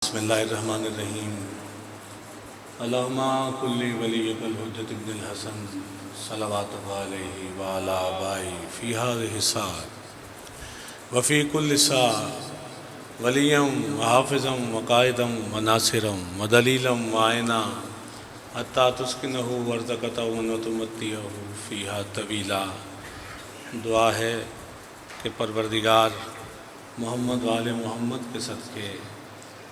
بسم اللہ الرحمن الرحیم اللہم کلی ولیک الحجۃ ابن الحسن صلوات علیہ وعلی آبائہ فی ہذہ الساعۃ وفی کل ساعۃ ولیا وحافظا وقائدا وناصرا ودلیلا وعینا حتی تسکنہ وارزقتہ وتمتعہ فیہا طویلا۔ دعا ہے کہ پروردگار محمد وآل محمد کے صدقے،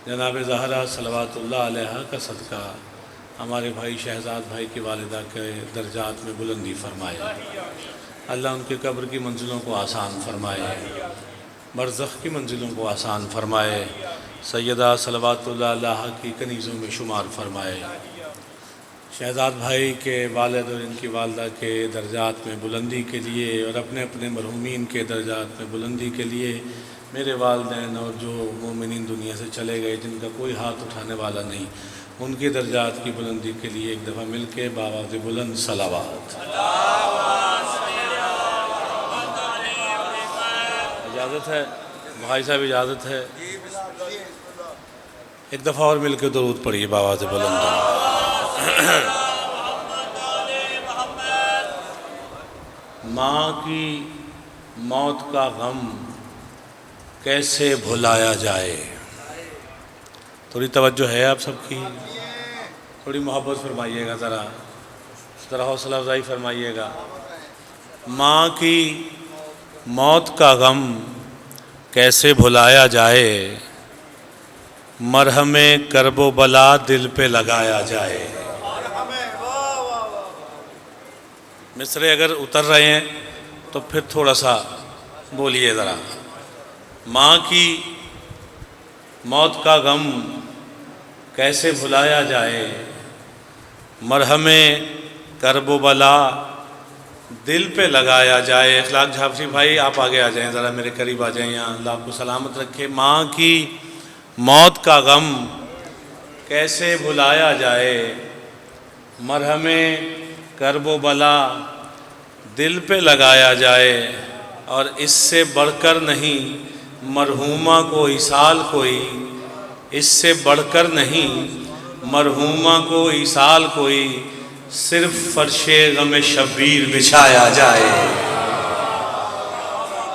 جناب زہرا صلوات اللہ علیہ کا صدقہ، ہمارے بھائی شہزاد بھائی کی والدہ کے درجات میں بلندی فرمائے۔ اللہ ان کے قبر کی منزلوں کو آسان فرمائے، برزخ کی منزلوں کو آسان فرمائے، سیدہ صلوات اللہ علیہ کی کنیزوں میں شمار فرمائے۔ شہزاد بھائی کے والد اور ان کی والدہ کے درجات میں بلندی کے لیے اور اپنے اپنے مرحومین کے درجات میں بلندی کے لیے میرے والدین اور جو مومنین دنیا سے چلے گئے جن کا کوئی ہاتھ اٹھانے والا نہیں، ان کے درجات کی بلندی کے لیے ایک دفعہ مل کے بآواز بلند صلوات۔ اجازت ہے بھائی صاحب، اجازت ہے ایک دفعہ اور مل کے درود پڑھیے بآواز بلند۔ ماں کی موت کا غم کیسے بھلایا جائے؟ تھوڑی توجہ ہے آپ سب کی، تھوڑی محبت فرمائیے گا، ذرا حوصلہ افزائی فرمائیے گا۔ ماں کی موت کا غم کیسے بھلایا جائے، مرہم کرب و بلا دل پہ لگایا جائے۔ مصرے اگر اتر رہے ہیں تو پھر تھوڑا سا بولیے ذرا۔ ماں کی موت کا غم کیسے بھلایا جائے، مرہم کرب و بلا دل پہ لگایا جائے۔ اخلاق جھاپسی بھائی آپ آگے آ جائیں، ذرا میرے قریب آ جائیں یہاں، اللہ آپ کو سلامت رکھے۔ ماں کی موت کا غم کیسے بھلایا جائے، مرہم کرب و بلا دل پہ لگایا جائے، اور اس سے بڑھ کر نہیں مرحومہ کو ایصال کوئی، اس سے بڑھ کر نہیں مرحومہ کو ایصال کوئی، صرف فرش غم شبیر بچھایا جائے۔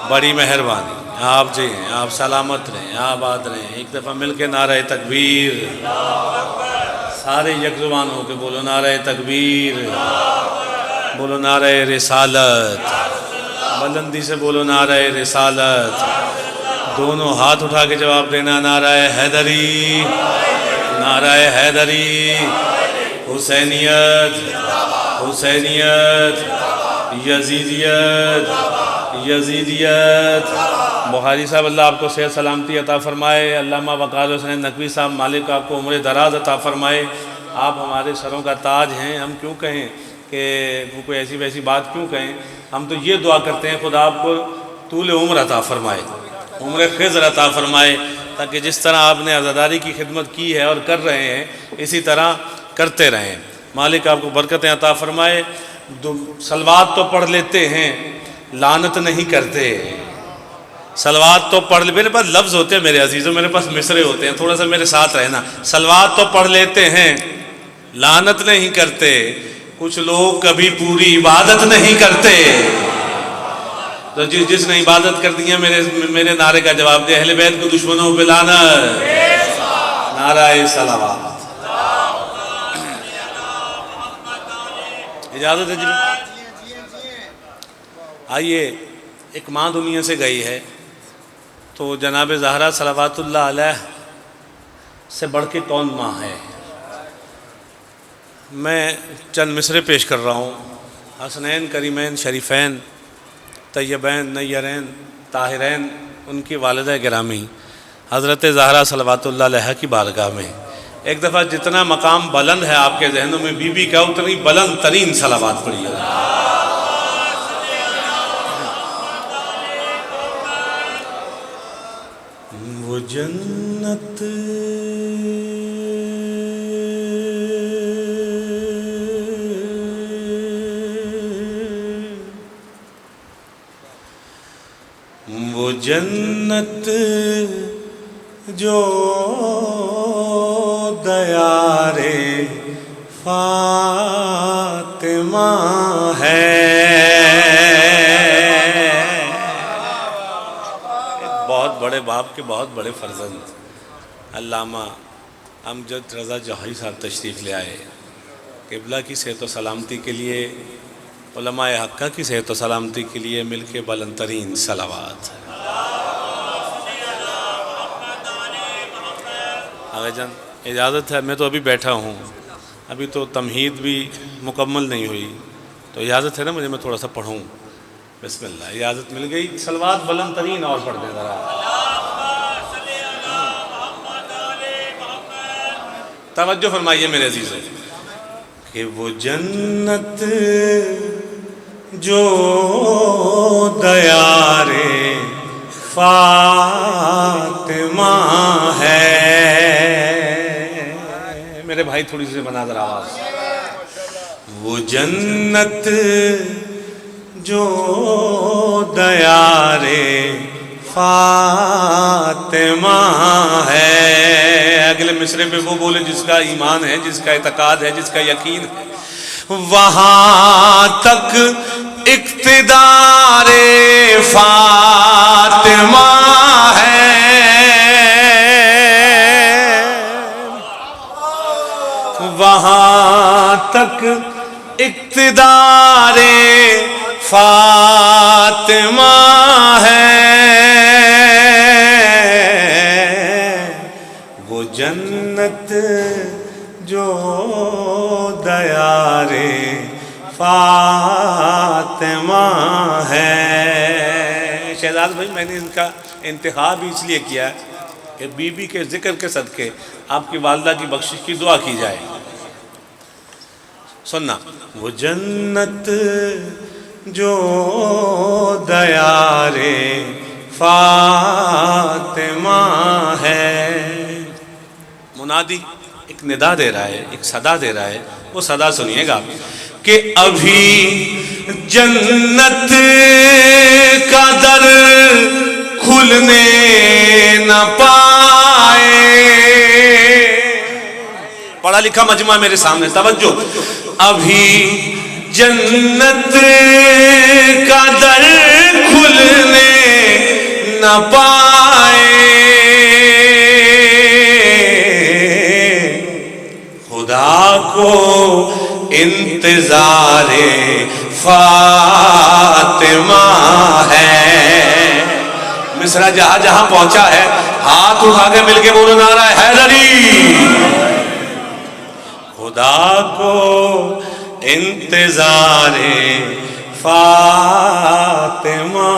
بڑی مہربانی، آپ جی آپ سلامت رہیں، آباد رہیں۔ ایک دفعہ مل کے نعرہ تکبیر، سارے یک زبان ہو کے بولو نعرہ تکبیر، بولو نعرہ رسالت، بلندی سے بولو نعرہ رسالت، دونوں ہاتھ اٹھا کے جواب دینا نعرہ حیدری، نعرہ حیدری، حسینیت، حسینیت، یزیدیت، یزیدیت۔ بخاری صاحب اللہ آپ کو صحت سلامتی عطا فرمائے، علامہ وقار حسین نقوی صاحب مالک آپ کو عمر دراز عطا فرمائے۔ آپ ہمارے سروں کا تاج ہیں، ہم کیوں کہیں کہ کوئی ایسی ویسی بات کیوں کہیں، ہم تو یہ دعا کرتے ہیں خدا آپ کو طول عمر عطا فرمائے، عمر خضر عطا فرمائے، تاکہ جس طرح آپ نے عزاداری کی خدمت کی ہے اور کر رہے ہیں اسی طرح کرتے رہیں۔ مالک آپ کو برکتیں عطا فرمائے۔ صلوات تو پڑھ لیتے ہیں، لعنت نہیں کرتے۔ صلوات تو پڑھ میرے پاس لفظ ہوتے ہیں میرے عزیزوں، میرے پاس مصرے ہوتے ہیں، تھوڑا سا میرے ساتھ رہنا۔ صلوات تو پڑھ لیتے ہیں، لعنت نہیں کرتے، کچھ لوگ کبھی پوری عبادت نہیں کرتے۔ تو جس نے عبادت کر دی ہے میرے نعرے کا جواب دے، اہل بیت کو دشمنوں پہ لعنت، نعرہ صلوات۔ اجازت ہے جی؟ آئیے، ایک ماں دنیا سے گئی ہے تو جناب زہرا صلوات اللہ علیہ سے بڑھ کے کون ماں ہے؟ میں چند مصرے پیش کر رہا ہوں، حسنین کریمین شریفین طیبین نیرین طاہرین، ان کی والدہ گرامی حضرت زہرا صلوات اللہ علیہ کی بارگاہ میں ایک دفعہ جتنا مقام بلند ہے آپ کے ذہنوں میں بی بی کا، اتنی بلند ترین صلوات پڑھیے۔ وہ جنت وہ جنت جو دیار فاطمہ ہے۔ بہت بڑے باپ کے بہت بڑے فرزند علامہ امجد رضا جوہری صاحب تشریف لے آئے۔ قبلہ کی صحت و سلامتی کے لیے، علماء حقہ کی صحت و سلامتی کے لیے مل کے بلند ترین صلوات۔ آغا جان اجازت ہے، میں تو ابھی بیٹھا ہوں، ابھی تو تمہید بھی مکمل نہیں ہوئی، تو اجازت ہے نا مجھے، میں تھوڑا سا پڑھوں؟ بسم اللہ، اجازت مل گئی؟ صلوات بلند ترین اور پڑھ دیں ذرا۔ توجہ فرمائیے میرے عزیزوں کہ وہ جنت جو دیار فاطمہ ہے، میرے بھائی تھوڑی سی بنا در آواز، وہ جنت جو دیار فاطمہ ہے۔ اگلے مصرے میں وہ بولے جس کا ایمان ہے، جس کا اعتقاد ہے، جس کا یقین ہے، وہاں تک اقتدار فاطمہ ہے، وہاں تک اقتدار فاطمہ ہے، وہ جنت جو دیار فاطمہ ہے۔ شہزاد بھائی، میں نے ان کا انتخاب بھی اس لیے کیا ہے کہ بی بی کے ذکر کے صدقے آپ کی والدہ کی بخشش کی دعا کی جائے۔ سننا، وہ جنت جو دیار فاطمہ ہے۔ منادی ایک ندا دے رہا ہے، ایک صدا دے رہا ہے، وہ صدا سنیے گا کہ ابھی جنت کا در کھلنے نہ پائے۔ پڑھا لکھا مجمع میرے سامنے، توجہ، ابھی جنت کا در کھلنے نہ پائے، خدا کو انتظار فاطمہ ہے۔ مصرع جہاں جہاں پہنچا ہے، ہاتھ اٹھا کے مل کے بولو نعرہ حیدری۔ خدا کو انتظار فاطمہ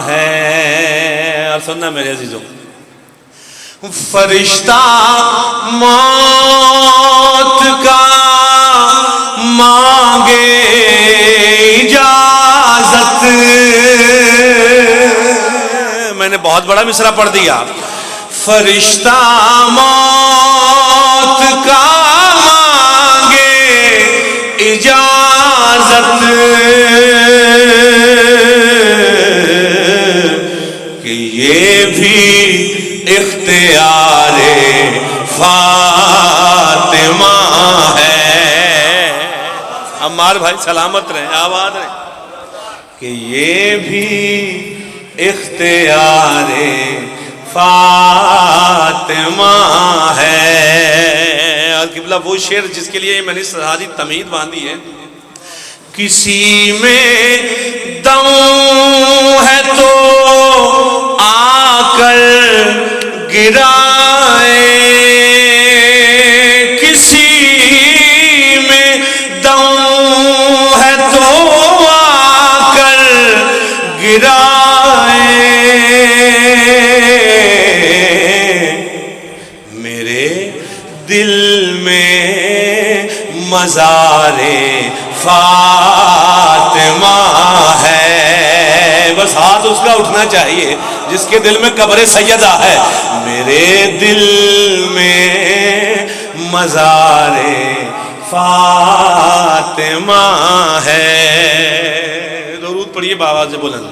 ہے۔ اور سننا میرے عزیزوں، فرشتہ موت کا مانگے اجازت، میں نے بہت بڑا مصرع پڑھ دیا، فرشتہ موت کا مانگے اجازت کہ یہ بھی اختیار فاطمہ ہے۔ عمار بھائی سلامت رہیں، آباد رہیں، کہ یہ بھی اختیار فاطمہ ہے۔ اور قبلہ وہ شعر جس کے لیے میں نے ساری تمہید باندھی ہے، کسی میں دم ہے تو آ کر گرائے، کسی میں دم ہے تو آ کر گرائے، میرے دل میں مزار فاطمہ ہے۔ بس ہاتھ اس کا اٹھنا چاہیے جس کے دل میں قبر سیدہ ہے۔ میرے دل میں مزار فاطمہ ہے۔ درود پڑھیے بآواز بلند۔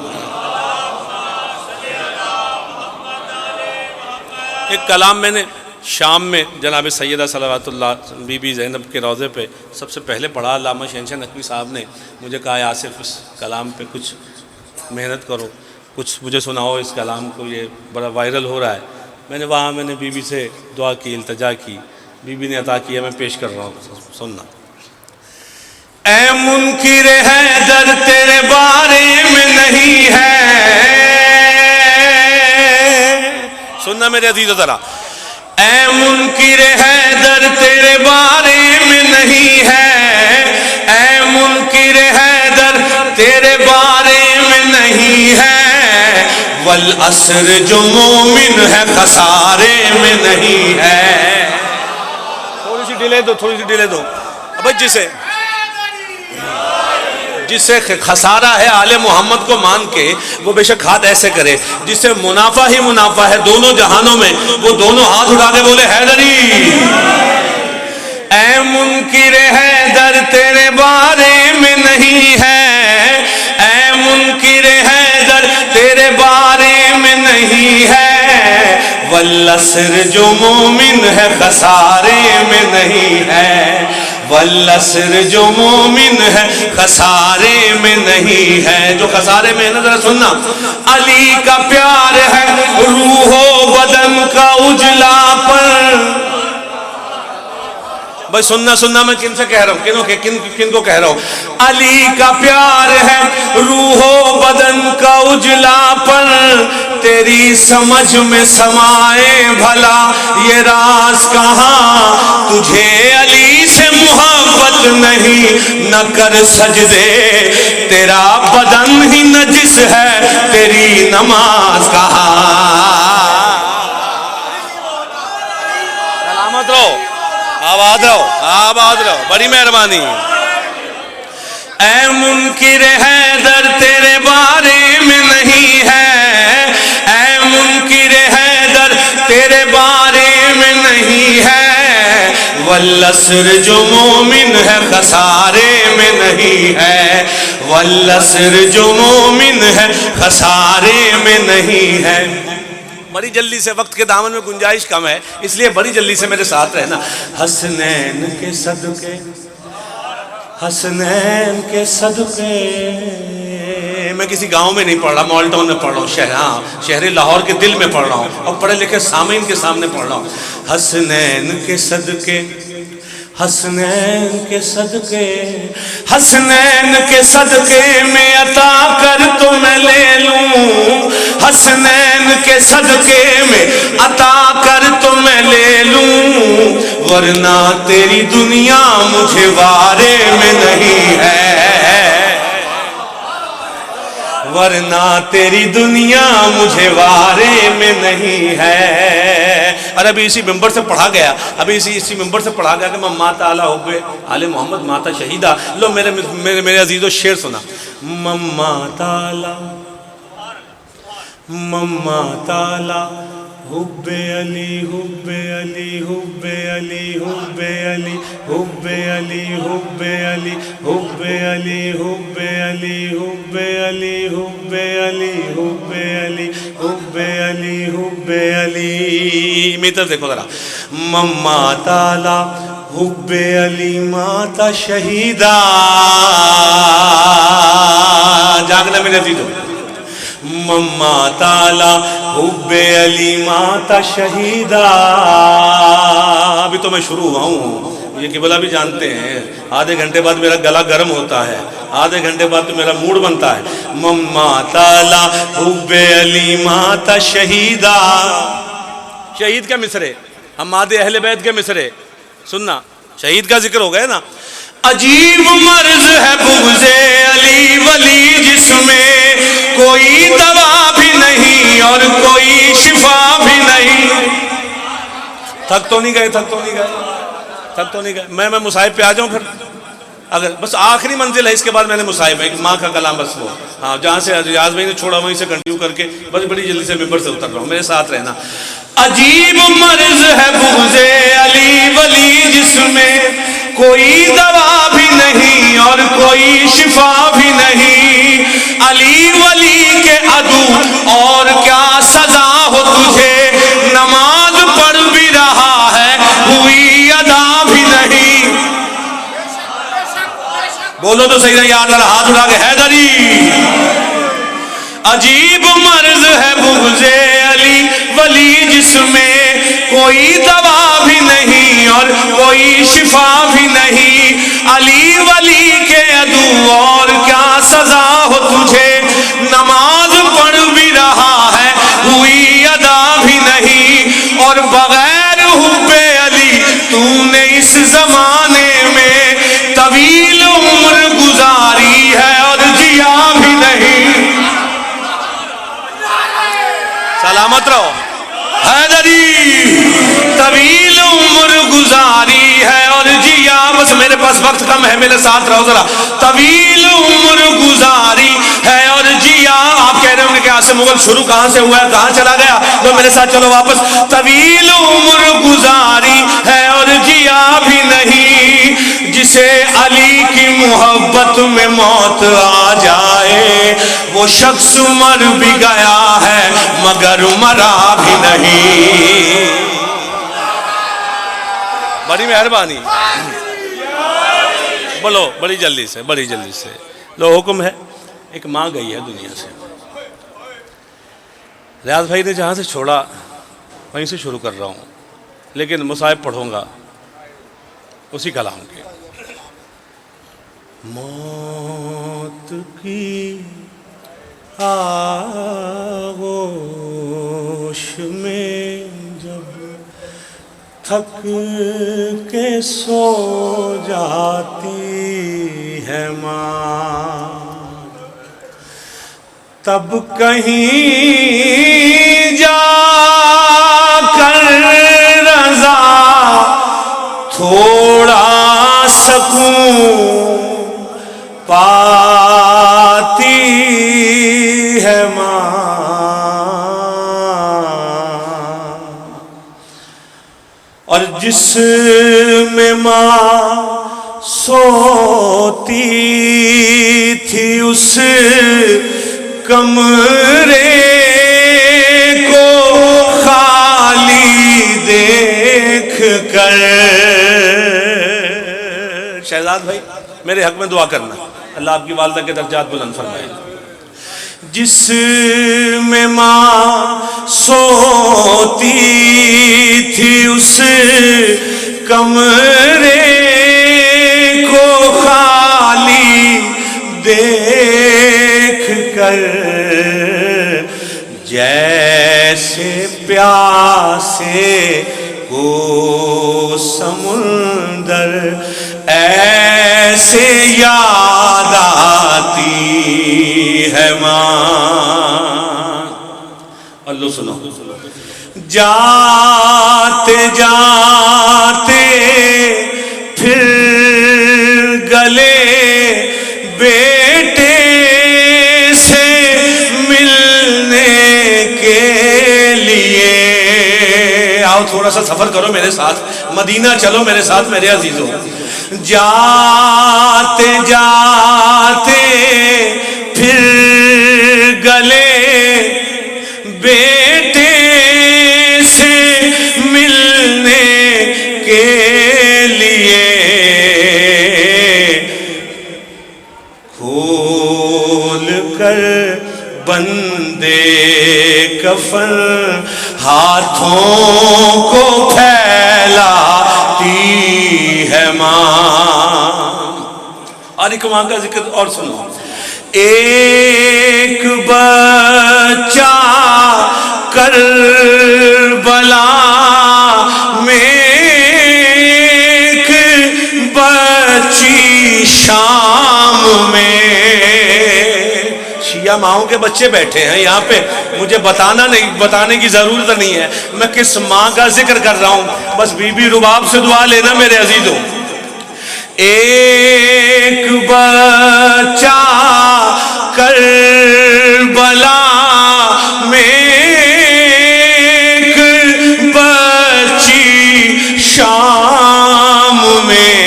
ایک کلام میں نے شام میں جناب سیدہ صلوات اللہ بی بی زینب کے روضے پہ سب سے پہلے پڑھا علامہ شہنشاہ نقوی صاحب نے. مجھے کہا آصف اس کلام پہ کچھ محنت کرو، کچھ مجھے سناؤ اس کلام کو، یہ بڑا وائرل ہو رہا ہے. میں نے بی بی سے دعا کی، التجا کی، بی بی نے عطا کیا. میں پیش کر رہا ہوں، سننا. اے منکر حیدر تیرے بارے میں نہیں ہے، سننا میرے عزیز ذرا. اے منکر حیدر تیرے بارے میں نہیں ہے، اے منکر حیدر تیرے بارے میں نہیں ہے، والعصر جو مومن ہے خسارے میں نہیں ہے. تھوڑی سی ڈیلے دو. اب جسے خسارہ ہے آل محمد کو مان کے وہ بے شک ہاتھ ایسے کرے. جسے منافع ہی منافع ہے دونوں جہانوں میں، وہ دونوں ہاتھ اٹھا کے بولے حیدری. اے منکر حیدر تیرے بارے میں نہیں ہے، اے منکر حیدر تیرے بارے میں نہیں ہے، والعصر جو مومن ہے خسارے میں نہیں ہے، والعصر جو مومن ہے خسارے میں نہیں ہے. جو خسارے میں ہے نا ذرا سننا. علی کا پیار ہے روح و بدن کا اجلا پر. بھائی سننا میں کن سے کہہ رہا ہوں، کن کو کہہ رہا ہوں. علی کا پیار ہے روح و بدن کا اجلا پر، تیری سمجھ میں سمائے بھلا یہ راز کہاں. تجھے علی سے محبت نہیں نہ کر سجدے، تیرا بدن ہی نجس ہے تیری نماز کہاں. سلامت رہو، آباد رہو، بڑی مہربانی. اے منکر حیدر تیرے بارے میں نہیں ہے، اے منکر حیدر تیرے بارے میں نہیں ہے، والعصر جو مومن ہے خسارے میں نہیں ہے، والعصر جو مومن ہے خسارے میں نہیں ہے. بڑی جلدی سے، وقت کے دامن میں گنجائش کم ہے، اس لیے بڑی جلدی سے میرے ساتھ رہنا. حسنین کے صدقے، حسنین کے صدقے. میں کسی گاؤں میں نہیں پڑھ رہا، مال ٹاؤن میں پڑھ رہا ہوں، شہر لاہور کے دل میں پڑھ رہا ہوں، اور پڑھے لکھے سامعین کے سامنے پڑھ رہا ہوں. حسنین کے صدقے، حسنین کے صدقے، حسنین کے صدقے میں عطا کر تو میں لے لوں، حسنین کے صدقے میں عطا کر تو میں لے لوں، ورنہ تیری دنیا مجھے وارے میں نہیں ہے، ورنہ تیری دنیا مجھے وارے میں نہیں ہے. اور ابھی اسی ممبر سے پڑھا گیا، اسی ممبر سے پڑھا گیا کہ مما تعالی حب آل محمد ماتا شہیدہ. لو میرے عزیزو شعر سنا. مما تعالی حب علی حب علی حب علی حب علی حب علی حب علی حب علی حب علی حب علی حب علی حب علی حب علی حب علی. میتر دیکھو ذرا. مما تعالی حب علی ماتا شہیدہ. جاگنا میرے عزیزو. مما تعالی حب علی ماتا شہیدہ. ابھی تو میں شروع ہوا ہوں، یہ قبلہ بھی جانتے ہیں، آدھے گھنٹے بعد میرا گلا گرم ہوتا ہے، آدھے گھنٹے بعد تو میرا موڈ بنتا ہے. مما تعالی حب علی ماتا شہیدہ. شہید کے مصرے، ہم مادے اہل بیت کے مصرے سننا. شہید کا ذکر ہو گیا نا. عجیب مرض ہے بغض علی ولی جس میں کوئی دوا بھی نہیں اور کوئی شفا بھی نہیں. تھک تو نہیں گئے. میں مصاحب پہ آ جاؤں پھر. اگر بس آخری منزل ہے، اس کے بعد میں نے مصاحب ہے، ماں کا کلام بس وہ. ہاں جہاں سے ریاض بھائی نے چھوڑا وہیں سے کنٹینیو کر کے بس بڑی جلدی سے ممبر سے اتر رہا ہوں، میرے ساتھ رہنا. عجیب مرض ہے بغض علی ولی جس میں کوئی دوا بھی نہیں اور کوئی شفا بھی نہیں. علی ولی کے عدو اور کیا سزا ہو تجھے، نماز پڑھ بھی رہا بولو تو صحیح ہے یار، ذرا ہاتھ اٹھا کے حیدری۔ عجیب مرض ہے بغض علی ولی، جس میں کوئی دوا بھی نہیں اور کوئی شفا بھی نہیں۔ علی ولی کے عدو اور کیا سزا ہو تجھے، نماز پڑھ بھی رہا ہے ہوئی ادا بھی نہیں، اور بغیر حب علی تو نے اس زمانے میں طویل عمر گزاری ہے اور جیا بھی نہیں۔ سلامت رہو حیدری، طویل عمر گزاری ہے اور جیا، بس میرے پاس وقت کم ہے، میرے ساتھ رہو ذرا۔ طویل عمر گزاری ہے اور جیا، آپ کہہ رہے ہوں گے کہ آج سے مغل شروع کہاں سے ہوا ہے، کہاں چلا گیا، تو میرے ساتھ چلو واپس۔ طویل عمر گزاری ہے اور جیا بھی نہیں، جسے علی کی محبت میں موت آ جائے، وہ شخص مر بھی گیا ہے مگر مرا بھی نہیں۔ بڑی مہربانی، بولو بڑی جلدی سے، بڑی جلدی سے۔ لو حکم ہے، ایک ماں گئی ہے دنیا سے، ریاض بھائی نے جہاں سے چھوڑا وہیں سے شروع کر رہا ہوں، لیکن مصائب پڑھوں گا اسی کلام کے۔ موت کی آغوش میں جب تھک کے سو جاتی ہے ماں، تب کہیں جا کر رضا تھوڑا سکون پاتی ہے ماں، اور جس میں ماں سوتی تھی اس کمرے کو خالی دیکھ کر، شہزاد بھائی میرے حق میں دعا کرنا، اللہ آپ کی والدہ کے درجات بلند فرمائے۔ جس میں ماں سوتی تھی اس کمرے کو خالی دیکھ کر، جیسے پیاسے کو سمندر ایسے یاد آتی ہے ماں۔ اللہ سنو، جاتے جاتے پھر گلے بیٹے سے ملنے کے لیے، آؤ تھوڑا سا سفر کرو میرے ساتھ، مدینہ چلو میرے ساتھ میرے عزیزوں۔ جاتے جاتے پھر گلے بیٹے سے ملنے کے لیے، کھول کر بندے کفن ہاتھوں کو پھیلاتی ہے ماں۔ اور ایک ماں کا ذکر اور سنو، ایک بچہ کربلا میں، ایک بچی شام میں، شیعہ ماؤں کے بچے بیٹھے ہیں یہاں پہ، مجھے بتانے کی ضرورت نہیں ہے میں کس ماں کا ذکر کر رہا ہوں، بس بی بی رباب سے دعا لینا میرے عزیزوں۔ ایک بچہ کربلا میں، ایک بچی شام میں،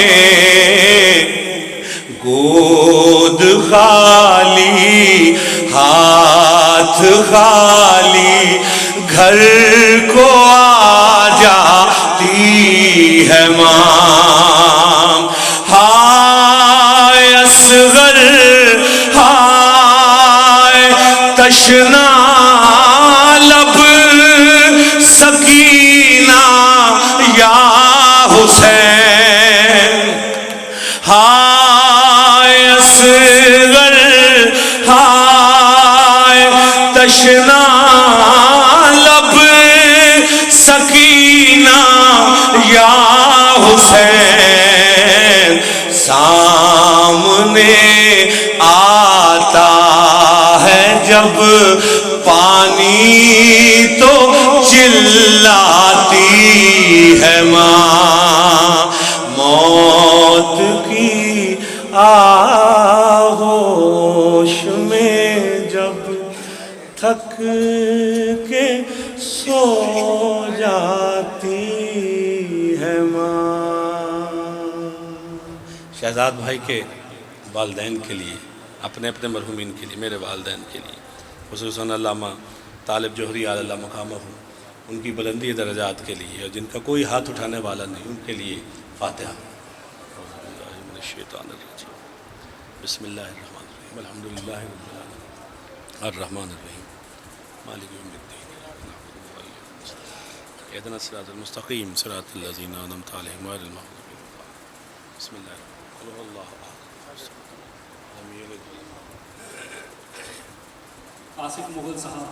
گود خالی ہاتھ خالی گھر کو آ جاتی ہے ماں۔ ہائے حسین ہائے اصغر ہائے تشنا لب سکینہ یا حسین سامنے آتا ہے جب پانی تو چلاتی ہے ماں موت کی آغوش میں جب تھک کے سو جاتی ہے ماں۔ شہزاد بھائی کے والدین کے لیے، اپنے اپنے مرحومین کے لیے، میرے والدین کے لیے، خصوصاً علامہ طالب جوہری اعلی اللہ مقامہ ہوں، ان کی بلندی درجات کے لیے، اور جن کا کوئی ہاتھ اٹھانے والا نہیں، ان کے لیے فاتحہ۔ اعوذ باللہ من الشیطان الرجیم، بسم اللہ الرحمن الرحیم، الحمد للہ رب العالمین، الرحمن الرحیم، مالک یوم الدین، اهدنا الصراط المستقیم، صراط الذین انعمت علیہم غیر المغضوب علیہم۔ بسم اللہ الرحمن الرحیم، قل هو اللہ احد، لم یلد۔ آصف مغل صاحب